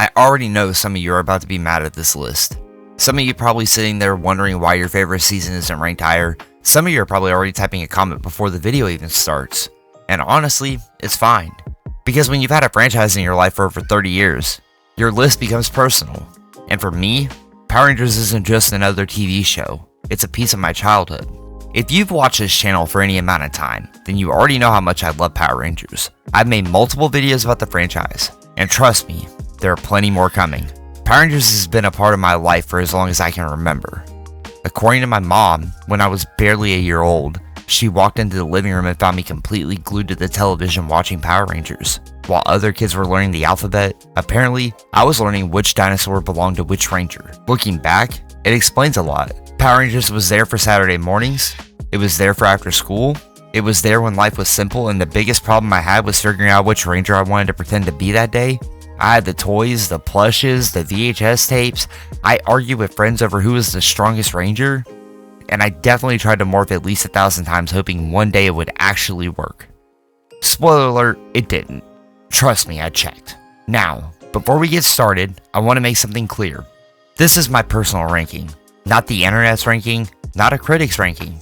I already know some of you are about to be mad at this list. Some of you probably sitting there wondering why your favorite season isn't ranked higher. Some of you are probably already typing a comment before the video even starts. And honestly, it's fine. Because when you've had a franchise in your life for over 30 years, your list becomes personal. And for me, Power Rangers isn't just another TV show, it's a piece of my childhood. If you've watched this channel for any amount of time, then you already know how much I love Power Rangers. I've made multiple videos about the franchise, and trust me, there are plenty more coming. Power Rangers has been a part of my life for as long as I can remember. According to my mom, when I was barely a year old, she walked into the living room and found me completely glued to the television watching Power Rangers. While other kids were learning the alphabet, apparently, I was learning which dinosaur belonged to which ranger. Looking back, it explains a lot. Power Rangers was there for Saturday mornings, it was there for after school, it was there when life was simple and the biggest problem I had was figuring out which ranger I wanted to pretend to be that day. I had the toys, the plushes, the VHS tapes. I argued with friends over who was the strongest ranger, and I definitely tried to morph at least 1,000 times hoping one day it would actually work. Spoiler alert, it didn't. Trust me, I checked. Now, before we get started, I want to make something clear. This is my personal ranking, not the internet's ranking, not a critic's ranking.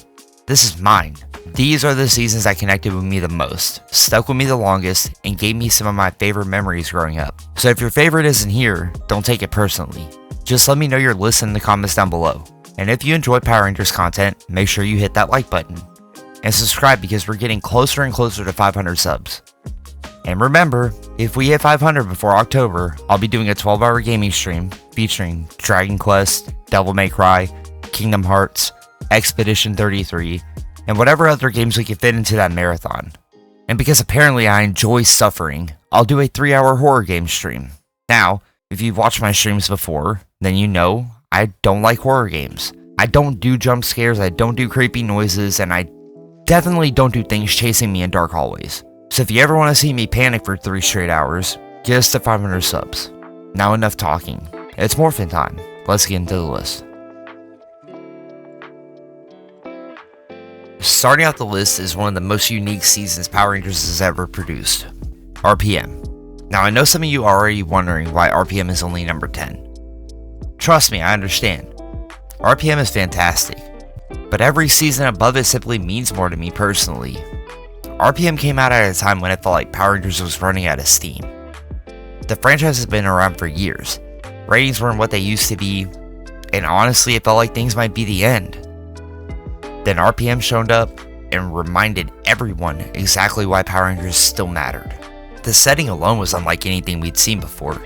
This is mine. These are the seasons that connected with me the most, stuck with me the longest, and gave me some of my favorite memories growing up. So if your favorite isn't here, don't take it personally. Just let me know your list in the comments down below. And if you enjoy Power Rangers content, make sure you hit that like button. And subscribe because we're getting closer and closer to 500 subs. And remember, if we hit 500 before October, I'll be doing a 12-hour gaming stream featuring Dragon Quest, Devil May Cry, Kingdom Hearts, Expedition 33, and whatever other games we can fit into that marathon. And because apparently I enjoy suffering, I'll do a 3-hour horror game stream. Now, if you've watched my streams before, then you know I don't like horror games. I don't do jump scares, I don't do creepy noises, and I definitely don't do things chasing me in dark hallways. So if you ever want to see me panic for 3 straight hours, get us to 500 subs. Now enough talking. It's morphin time. Let's get into the list. Starting out the list is one of the most unique seasons Power Rangers has ever produced, RPM. Now I know some of you are already wondering why RPM is only number 10. Trust me, I understand. RPM is fantastic, but every season above it simply means more to me personally. RPM came out at a time when it felt like Power Rangers was running out of steam. The franchise has been around for years, ratings weren't what they used to be, and honestly it felt like things might be the end. Then RPM showed up and reminded everyone exactly why Power Rangers still mattered. The setting alone was unlike anything we'd seen before.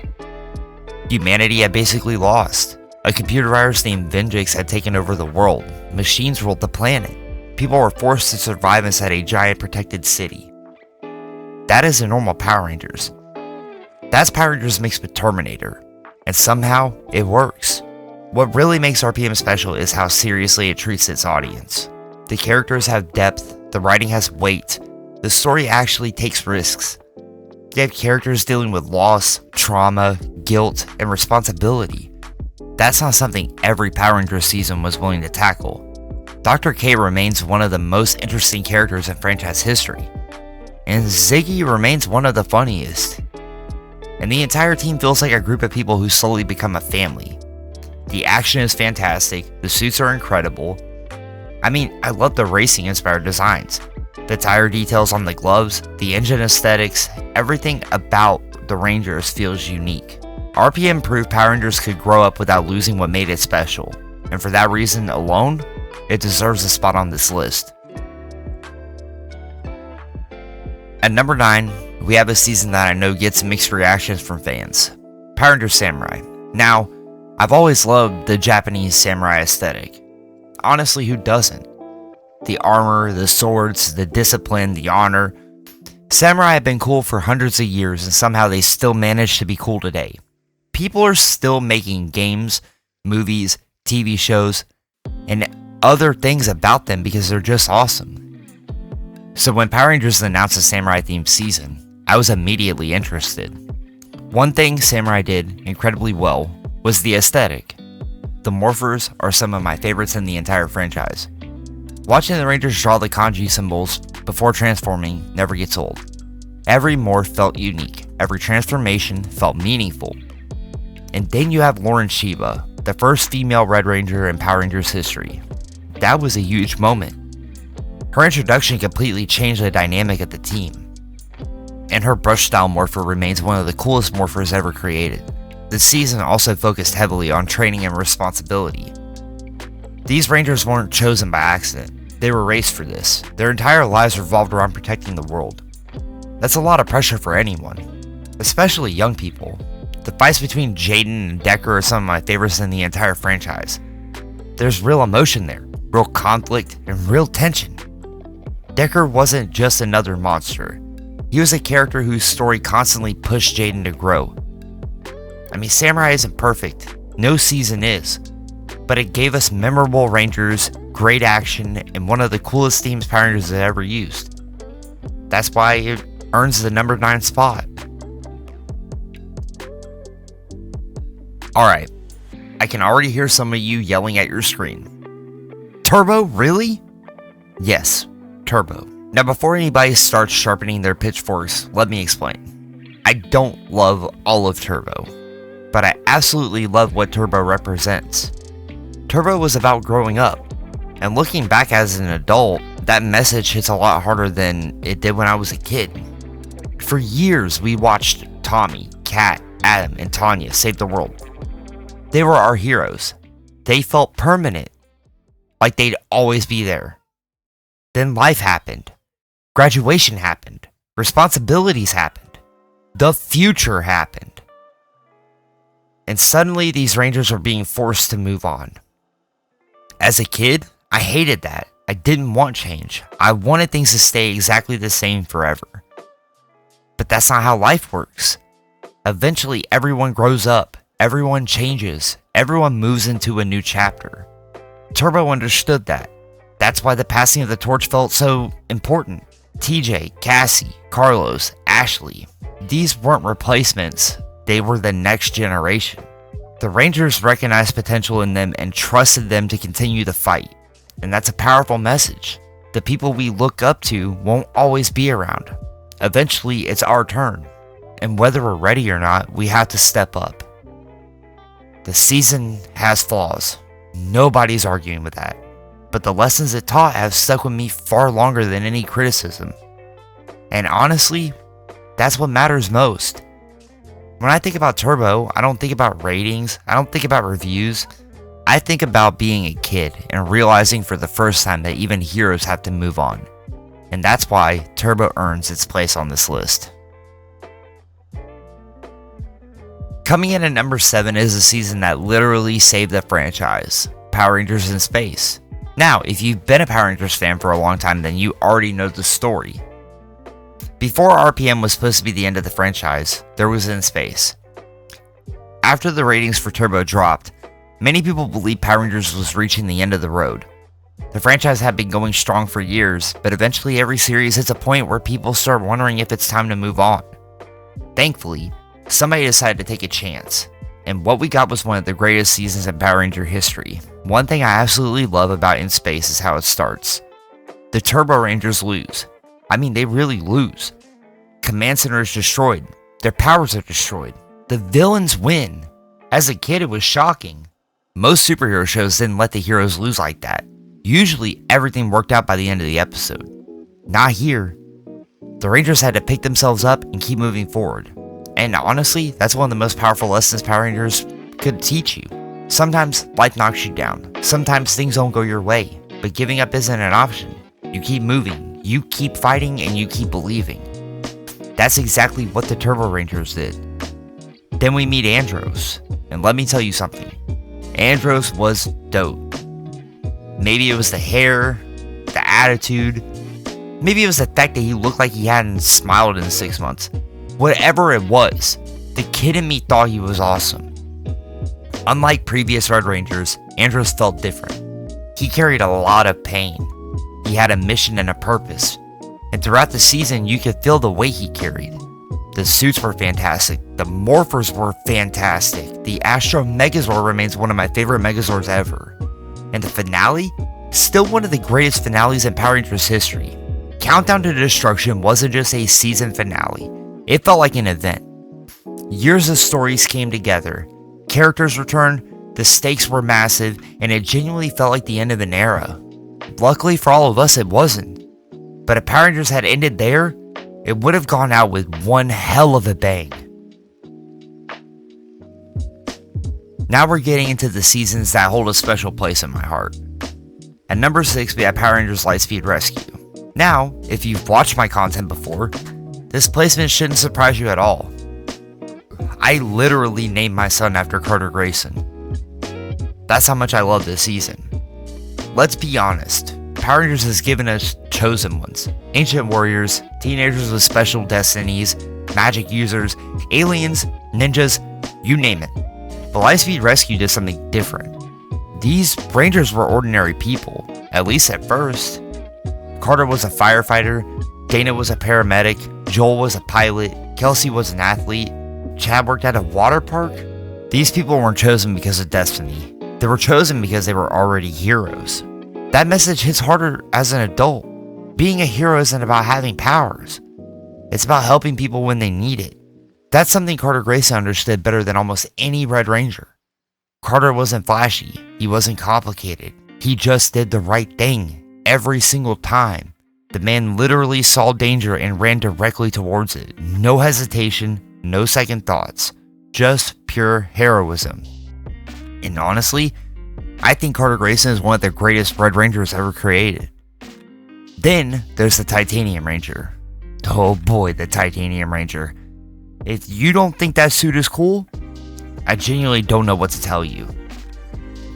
Humanity had basically lost. A computer virus named Vengeance had taken over the world. Machines ruled the planet. People were forced to survive inside a giant protected city. That isn't normal Power Rangers. That's Power Rangers mixed with Terminator. And somehow, it works. What really makes RPM special is how seriously it treats its audience. The characters have depth, the writing has weight, the story actually takes risks. You have characters dealing with loss, trauma, guilt, and responsibility. That's not something every Power Rangers season was willing to tackle. Dr. K remains one of the most interesting characters in franchise history, and Ziggy remains one of the funniest. And the entire team feels like a group of people who slowly become a family. The action is fantastic, the suits are incredible. I mean, I love the racing inspired designs. The tire details on the gloves, the engine aesthetics, everything about the Rangers feels unique. RPM proved Power Rangers could grow up without losing what made it special, and for that reason alone, it deserves a spot on this list. At number 9, we have a season that I know gets mixed reactions from fans, Power Rangers Samurai. Now, I've always loved the Japanese samurai aesthetic. Honestly, who doesn't? The armor, the swords, the discipline, the honor. Samurai have been cool for hundreds of years and somehow they still manage to be cool today. People are still making games, movies, TV shows, and other things about them because they're just awesome. So when Power Rangers announced a samurai themed season, I was immediately interested. One thing Samurai did incredibly well was the aesthetic. The morphers are some of my favorites in the entire franchise. Watching the Rangers draw the kanji symbols before transforming never gets old. Every morph felt unique, every transformation felt meaningful. And then you have Lauren Shiba, the first female Red Ranger in Power Rangers history. That was a huge moment. Her introduction completely changed the dynamic of the team. And her brush style morpher remains one of the coolest morphers ever created. This season also focused heavily on training and responsibility. These Rangers weren't chosen by accident, they were raised for this. Their entire lives revolved around protecting the world. That's a lot of pressure for anyone, especially young people. The fights between Jaden and Decker are some of my favorites in the entire franchise. There's real emotion there, real conflict, and real tension. Decker wasn't just another monster. He was a character whose story constantly pushed Jaden to grow. I mean, Samurai isn't perfect, no season is, but it gave us memorable Rangers, great action, and one of the coolest themes Power Rangers have ever used. That's why it earns the number 9 spot. Alright, I can already hear some of you yelling at your screen. Turbo, really? Yes, Turbo. Now before anybody starts sharpening their pitchforks, let me explain. I don't love all of Turbo, but I absolutely love what Turbo represents. Turbo was about growing up, and looking back as an adult, that message hits a lot harder than it did when I was a kid. For years we watched Tommy, Kat, Adam, and Tanya save the world. They were our heroes. They felt permanent, like they'd always be there. Then life happened. Graduation happened. Responsibilities happened. The future happened. And suddenly these Rangers are being forced to move on. As a kid, I hated that. I didn't want change. I wanted things to stay exactly the same forever. But that's not how life works. Eventually everyone grows up. Everyone changes. Everyone moves into a new chapter. Turbo understood that. That's why the passing of the torch felt so important. TJ, Cassie, Carlos, Ashley. These weren't replacements. They were the next generation. The Rangers recognized potential in them and trusted them to continue the fight. And that's a powerful message. The people we look up to won't always be around. Eventually, it's our turn. And whether we're ready or not, we have to step up. The season has flaws. Nobody's arguing with that. But the lessons it taught have stuck with me far longer than any criticism. And honestly, that's what matters most. When I think about Turbo, I don't think about ratings, I don't think about reviews. I think about being a kid and realizing for the first time that even heroes have to move on. And that's why Turbo earns its place on this list. Coming in at number 7 is a season that literally saved the franchise, Power Rangers in Space. Now, if you've been a Power Rangers fan for a long time, then you already know the story. Before RPM was supposed to be the end of the franchise, there was In Space. After the ratings for Turbo dropped, many people believed Power Rangers was reaching the end of the road. The franchise had been going strong for years, but eventually every series hits a point where people start wondering if it's time to move on. Thankfully, somebody decided to take a chance, and what we got was one of the greatest seasons in Power Ranger history. One thing I absolutely love about In Space is how it starts. The Turbo Rangers lose. I mean, they really lose. Command Center is destroyed. Their powers are destroyed. The villains win. As a kid, it was shocking. Most superhero shows didn't let the heroes lose like that. Usually, everything worked out by the end of the episode. Not here. The Rangers had to pick themselves up and keep moving forward. And honestly, that's one of the most powerful lessons Power Rangers could teach you. Sometimes life knocks you down. Sometimes things don't go your way. But giving up isn't an option. You keep moving, you keep fighting, and you keep believing. That's exactly what the Turbo Rangers did. Then we meet Andros. And let me tell you something. Andros was dope. Maybe it was the hair, the attitude. Maybe it was the fact that he looked like he hadn't smiled in 6 months. Whatever it was, the kid in me thought he was awesome. Unlike previous Red Rangers, Andros felt different. He carried a lot of pain. He had a mission and a purpose. And throughout the season, you could feel the weight he carried. The suits were fantastic. The morphers were fantastic. The Astro Megazord remains one of my favorite Megazords ever. And the finale? Still one of the greatest finales in Power Rangers history. Countdown to Destruction wasn't just a season finale. It felt like an event. Years of stories came together. characters returned, the stakes were massive, and it genuinely felt like the end of an era. Luckily for all of us, it wasn't. But if Power Rangers had ended there, it would have gone out with one hell of a bang. Now we're getting into the seasons that hold a special place in my heart. At number 6, we have Power Rangers Lightspeed Now, if you've watched my content before, this placement shouldn't surprise you at all. I literally named my son after Carter Grayson. That's how much I love this season. Let's be honest, Power Rangers has given us chosen ones, ancient warriors, teenagers with special destinies, magic users, aliens, ninjas, you name it. But Lightspeed Rescue did something different. These Rangers were ordinary people, at least at first. Carter was a firefighter, Dana was a paramedic, Joel was a pilot, Kelsey was an athlete, Chad worked at a water park. These people weren't chosen because of destiny. They were chosen because they were already heroes. That message hits harder as an adult. Being a hero isn't about having powers. It's about helping people when they need it. That's something Carter Grayson understood better than almost any Red Ranger. Carter wasn't flashy. He wasn't complicated. He just did the right thing every single time. The man literally saw danger and ran directly towards it. No hesitation, no second thoughts. Just pure heroism. And honestly, I think Carter Grayson is one of the greatest Red Rangers ever created. Then there's the Titanium Ranger. Oh boy, the Titanium Ranger. If you don't think that suit is cool, I genuinely don't know what to tell you.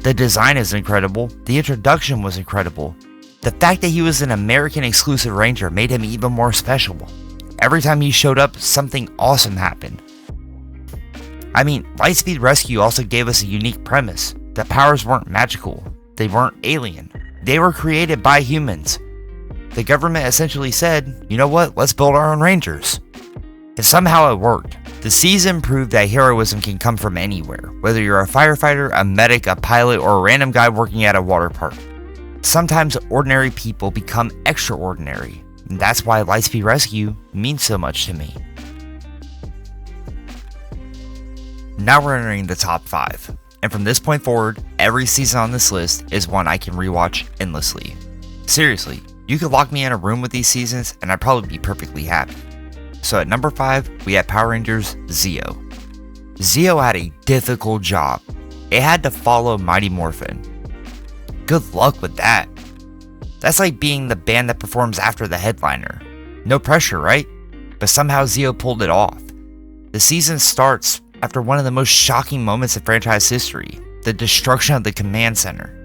The design is incredible, the introduction was incredible. The fact that he was an American exclusive Ranger made him even more special. Every time he showed up, something awesome happened. I mean, Lightspeed Rescue also gave us a unique premise. The powers weren't magical, they weren't alien, they were created by humans. The government essentially said, you know what, let's build our own Rangers. And somehow it worked. The season proved that heroism can come from anywhere, whether you're a firefighter, a medic, a pilot, or a random guy working at a water park. Sometimes ordinary people become extraordinary, and that's why Lightspeed Rescue means so much to me. Now we're entering the top 5, and from this point forward, every season on this list is one I can rewatch endlessly. Seriously, you could lock me in a room with these seasons and I'd probably be perfectly happy. So at number 5, we have Power Rangers Zeo. Zeo had a difficult job. It had to follow Mighty Morphin. Good luck with that. That's like being the band that performs after the headliner. No pressure, right? But somehow Zeo pulled it off. The season starts after one of the most shocking moments in franchise history, the destruction of the command center.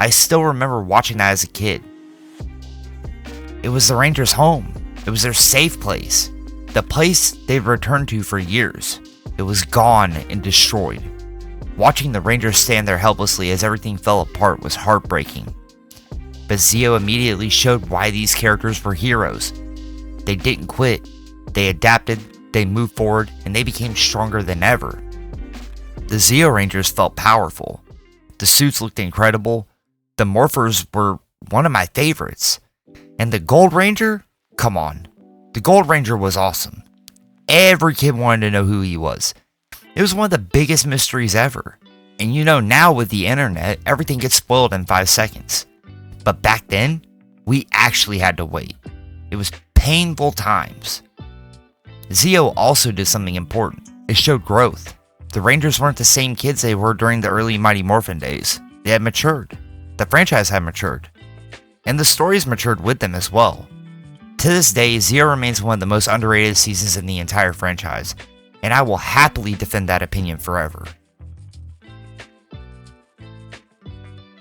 I still remember watching that as a kid. It was the Rangers' home. It was their safe place. The place they'd returned to for years. It was gone and destroyed. Watching the Rangers stand there helplessly as everything fell apart was heartbreaking. But Zeo immediately showed why these characters were heroes. They didn't quit. They adapted, they moved forward, and they became stronger than ever. The Zeo Rangers felt powerful. The suits looked incredible. The morphers were one of my favorites. And the Gold Ranger? Come on. The Gold Ranger was awesome. Every kid wanted to know who he was. It was one of the biggest mysteries ever. And you know, now with the internet, everything gets spoiled in 5 seconds. But back then, we actually had to wait. It was painful times. Zeo also did something important. It showed growth. The Rangers weren't the same kids they were during the early Mighty Morphin days. They had matured. The franchise had matured. And the stories matured with them as well. To this day, Zeo remains one of the most underrated seasons in the entire franchise, and I will happily defend that opinion forever.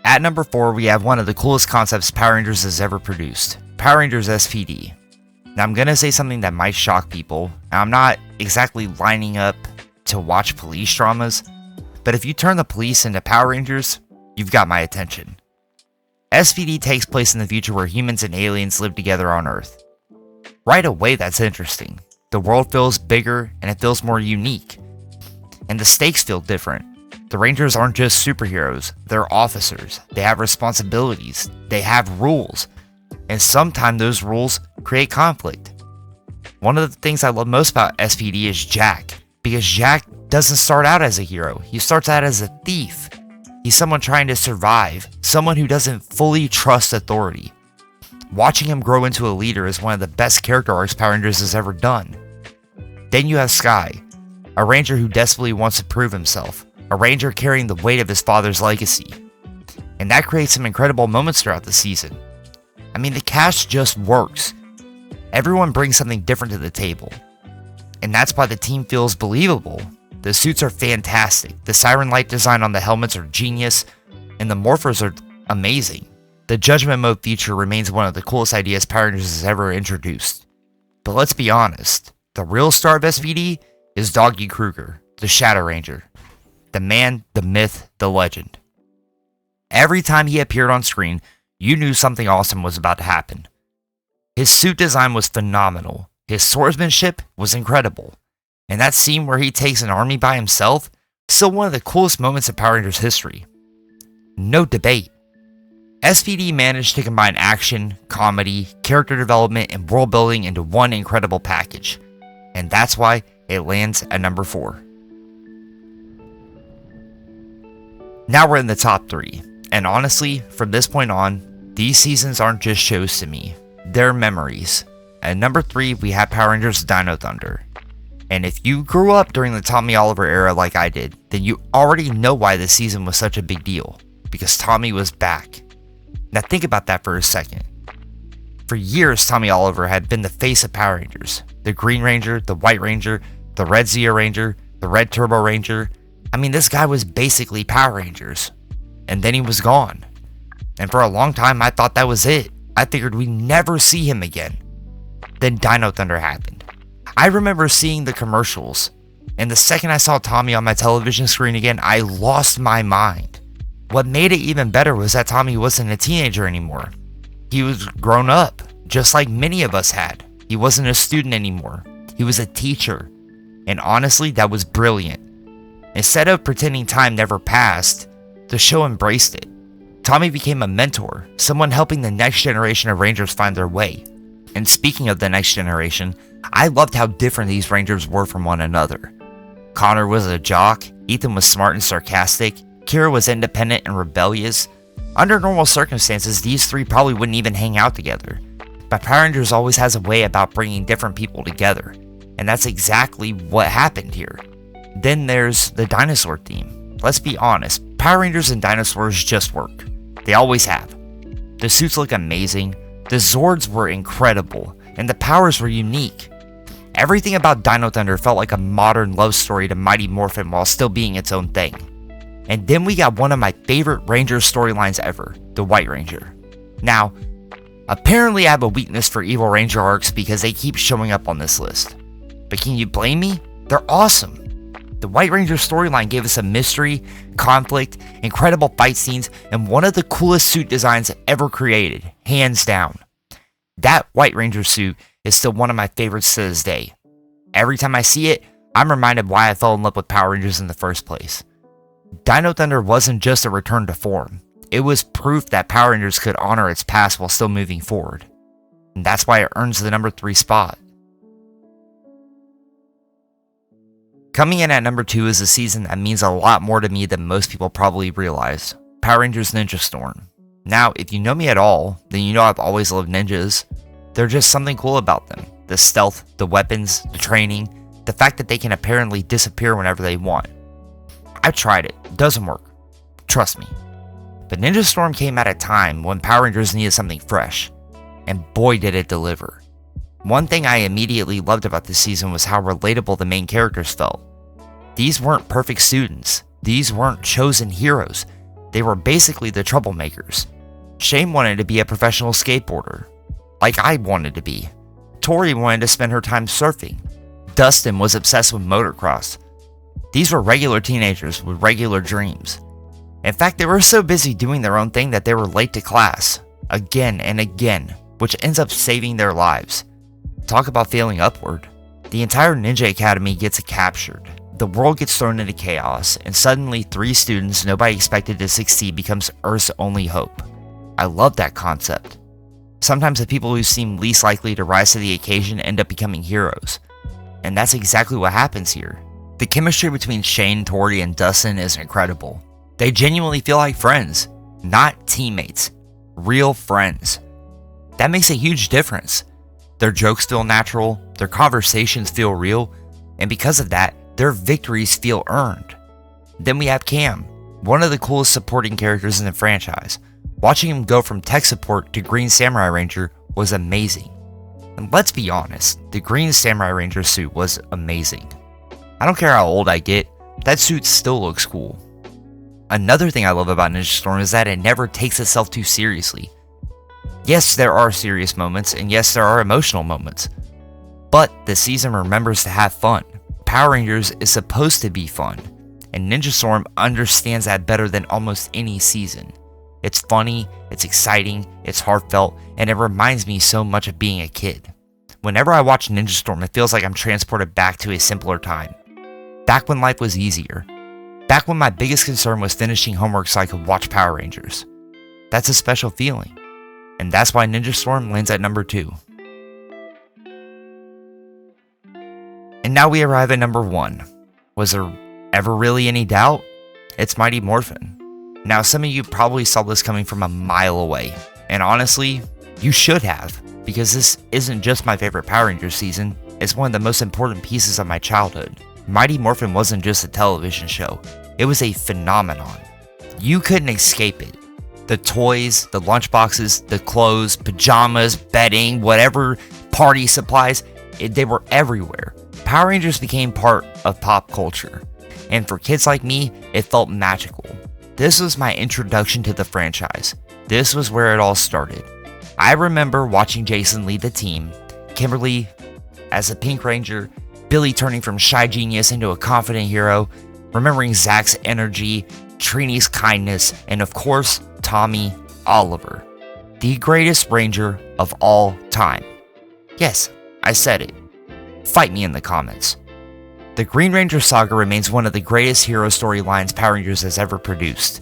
At number 4, we have one of the coolest concepts Power Rangers has ever produced, Power Rangers SPD. Now I'm gonna say something that might shock people. Now I'm not exactly lining up to watch police dramas, but if you turn the police into Power Rangers, you've got my attention. SPD takes place in the future where humans and aliens live together on Earth. Right away, that's interesting. The world feels bigger and it feels more unique. And the stakes feel different. The Rangers aren't just superheroes, they're officers. They have responsibilities, they have rules. And sometimes those rules create conflict. One of the things I love most about SPD is Jack, because Jack doesn't start out as a hero. He starts out as a thief. He's someone trying to survive, someone who doesn't fully trust authority. Watching him grow into a leader is one of the best character arcs Power Rangers has ever done. Then you have Sky, a ranger who desperately wants to prove himself, a ranger carrying the weight of his father's legacy. And that creates some incredible moments throughout the season. I mean, the cast just works. Everyone brings something different to the table. And that's why the team feels believable. The suits are fantastic, the siren light design on the helmets are genius, and the morphers are amazing. The Judgment Mode feature remains one of the coolest ideas Power Rangers has ever introduced. But let's be honest, the real star of SPD is Doggy Kruger, the Shadow Ranger. The man, the myth, the legend. Every time he appeared on screen, you knew something awesome was about to happen. His suit design was phenomenal, his swordsmanship was incredible. And that scene where he takes an army by himself, still one of the coolest moments in Power Rangers history. No debate. SPD managed to combine action, comedy, character development, and world building into one incredible package. And that's why it lands at number 4. Now we're in the top 3. And honestly, from this point on, these seasons aren't just shows to me. They're memories. At number 3, we have Power Rangers Dinothunder. And if you grew up during the Tommy Oliver era like I did, then you already know why this season was such a big deal. Because Tommy was back. Now think about that for a second. For years, Tommy Oliver had been the face of Power Rangers. The Green Ranger, the White Ranger, the Red Zeo Ranger, the Red Turbo Ranger. I mean, this guy was basically Power Rangers. And then he was gone. And for a long time, I thought that was it. I figured we'd never see him again. Then Dinothunder happened. I remember seeing the commercials, and the second I saw Tommy on my television screen again, I lost my mind. What made it even better was that Tommy wasn't a teenager anymore. He was grown up, just like many of us had. He wasn't a student anymore. He was a teacher. And honestly, that was brilliant. Instead of pretending time never passed, the show embraced it. Tommy became a mentor, someone helping the next generation of Rangers find their way. And speaking of the next generation, I loved how different these Rangers were from one another. Connor was a jock, Ethan was smart and sarcastic, Kira was independent and rebellious. Under normal circumstances, these three probably wouldn't even hang out together. But Power Rangers always has a way about bringing different people together, and that's exactly what happened here. Then there's the dinosaur theme. Let's be honest, Power Rangers and dinosaurs just work. They always have. The suits look amazing, the Zords were incredible, and the powers were unique. Everything about Dinothunder felt like a modern love story to Mighty Morphin while still being its own thing. And then we got one of my favorite Ranger storylines ever, the White Ranger. Now, apparently I have a weakness for evil Ranger arcs because they keep showing up on this list. But can you blame me? They're awesome. The White Ranger storyline gave us a mystery, conflict, incredible fight scenes, and one of the coolest suit designs ever created, hands down. That White Ranger suit is still one of my favorites to this day. Every time I see it, I'm reminded why I fell in love with Power Rangers in the first place. Dinothunder wasn't just a return to form. It was proof that Power Rangers could honor its past while still moving forward. And that's why it earns the number 3 spot. Coming in at number 2 is a season that means a lot more to me than most people probably realize. Power Rangers Ninjastorm. Now, if you know me at all, then you know I've always loved ninjas. There's just something cool about them. The stealth, the weapons, the training, the fact that they can apparently disappear whenever they want. I've tried it. It doesn't work. Trust me. But Ninjastorm came at a time when Power Rangers needed something fresh. And boy did it deliver. One thing I immediately loved about this season was how relatable the main characters felt. These weren't perfect students. These weren't chosen heroes. They were basically the troublemakers. Shane wanted to be a professional skateboarder, like I wanted to be. Tori wanted to spend her time surfing. Dustin was obsessed with motocross. These were regular teenagers with regular dreams. In fact, they were so busy doing their own thing that they were late to class, again and again, which ends up saving their lives. Talk about failing upward. The entire Ninja Academy gets captured. The world gets thrown into chaos, and suddenly 3 students nobody expected to succeed becomes Earth's only hope. I love that concept. Sometimes the people who seem least likely to rise to the occasion end up becoming heroes. And that's exactly what happens here. The chemistry between Shane, Tori, and Dustin is incredible. They genuinely feel like friends, not teammates, real friends. That makes a huge difference. Their jokes feel natural, their conversations feel real, and because of that, their victories feel earned. Then we have Cam, one of the coolest supporting characters in the franchise. Watching him go from tech support to Green Samurai Ranger was amazing. And let's be honest, the Green Samurai Ranger suit was amazing. I don't care how old I get, that suit still looks cool. Another thing I love about Ninja Storm is that it never takes itself too seriously. Yes, there are serious moments, and yes, there are emotional moments. But the season remembers to have fun. Power Rangers is supposed to be fun, and Ninja Storm understands that better than almost any season. It's funny, it's exciting, it's heartfelt, and it reminds me so much of being a kid. Whenever I watch Ninja Storm, it feels like I'm transported back to a simpler time. Back when life was easier. Back when my biggest concern was finishing homework so I could watch Power Rangers. That's a special feeling. And that's why Ninja Storm lands at number 2. And now we arrive at number 1. Was there ever really any doubt? It's Mighty Morphin. Now some of you probably saw this coming from a mile away. And honestly, you should have. Because this isn't just my favorite Power Rangers season, it's one of the most important pieces of my childhood. Mighty Morphin wasn't just a television show, it was a phenomenon. You couldn't escape it. The toys, the lunchboxes, the clothes, pajamas, bedding, whatever, party supplies, they were everywhere. Power Rangers became part of pop culture. And for kids like me, it felt magical. This was my introduction to the franchise. This was where it all started. I remember watching Jason lead the team, Kimberly as a Pink Ranger, Billy turning from shy genius into a confident hero, remembering Zach's energy, Trini's kindness, and of course, Tommy Oliver, the greatest Ranger of all time. Yes, I said it. Fight me in the comments. The Green Ranger saga remains one of the greatest hero storylines Power Rangers has ever produced.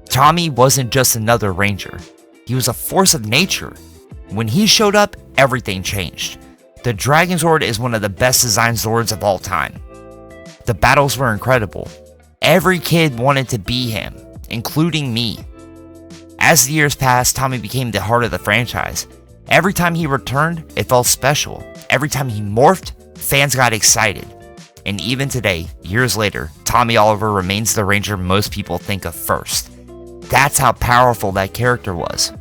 Tommy wasn't just another Ranger. He was a force of nature. When he showed up, everything changed. The Dragon Zord is one of the best designed Zords of all time. The battles were incredible. Every kid wanted to be him, including me. As the years passed, Tommy became the heart of the franchise. Every time he returned, it felt special. Every time he morphed, fans got excited. And even today, years later, Tommy Oliver remains the Ranger most people think of first. That's how powerful that character was.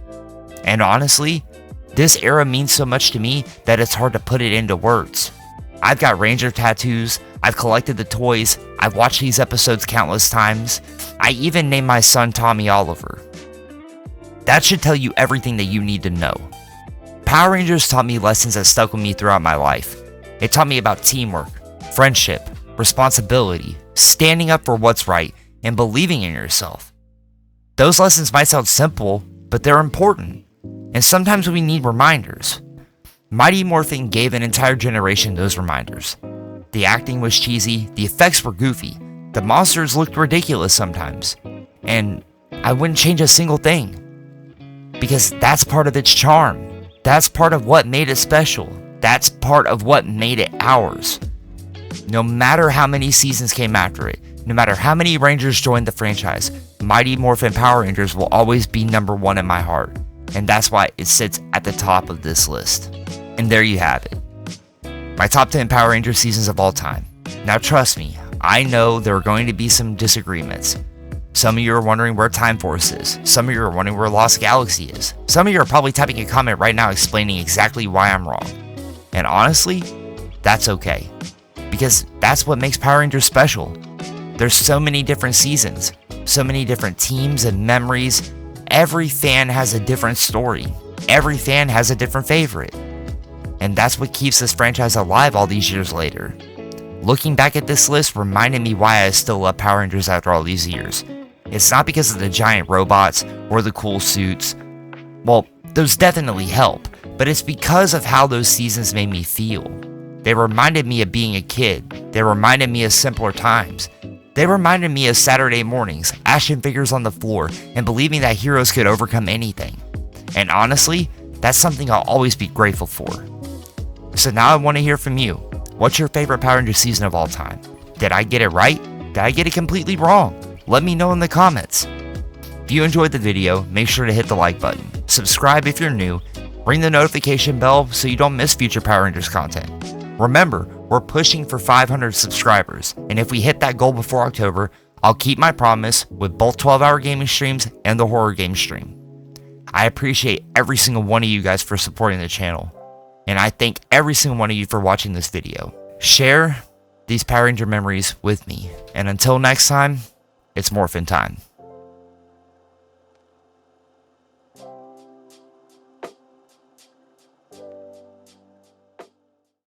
And honestly, this era means so much to me that it's hard to put it into words. I've got Ranger tattoos, I've collected the toys, I've watched these episodes countless times. I even named my son Tommy Oliver. That should tell you everything that you need to know. Power Rangers taught me lessons that stuck with me throughout my life. It taught me about teamwork, friendship, responsibility, standing up for what's right, and believing in yourself. Those lessons might sound simple, but they're important. And sometimes we need reminders. Mighty Morphin gave an entire generation those reminders. The acting was cheesy, the effects were goofy, the monsters looked ridiculous sometimes, and I wouldn't change a single thing. Because that's part of its charm. That's part of what made it special. That's part of what made it ours. No matter how many seasons came after it, no matter how many Rangers joined the franchise, Mighty Morphin Power Rangers will always be number 1 in my heart. And that's why it sits at the top of this list. And there you have it. My top 10 Power Ranger seasons of all time. Now trust me, I know there are going to be some disagreements. Some of you are wondering where Time Force is. Some of you are wondering where Lost Galaxy is. Some of you are probably typing a comment right now explaining exactly why I'm wrong. And honestly, that's okay. Because that's what makes Power Rangers special. There's so many different seasons, so many different teams and memories. Every fan has a different story. Every fan has a different favorite. And that's what keeps this franchise alive all these years later. Looking back at this list reminded me why I still love Power Rangers after all these years. It's not because of the giant robots or the cool suits. Well, those definitely help, but it's because of how those seasons made me feel. They reminded me of being a kid. They reminded me of simpler times. They reminded me of Saturday mornings, action figures on the floor, and believing that heroes could overcome anything. And honestly, that's something I'll always be grateful for. So now I want to hear from you. What's your favorite Power Rangers season of all time? Did I get it right? Did I get it completely wrong? Let me know in the comments. If you enjoyed the video, make sure to hit the like button, subscribe if you're new, ring the notification bell so you don't miss future Power Rangers content. Remember, we're pushing for 500 subscribers, and if we hit that goal before October, I'll keep my promise with both 12-hour gaming streams and the horror game stream. I appreciate every single one of you guys for supporting the channel, and I thank every single one of you for watching this video. Share these Power Ranger memories with me, and until next time, it's morphin' time.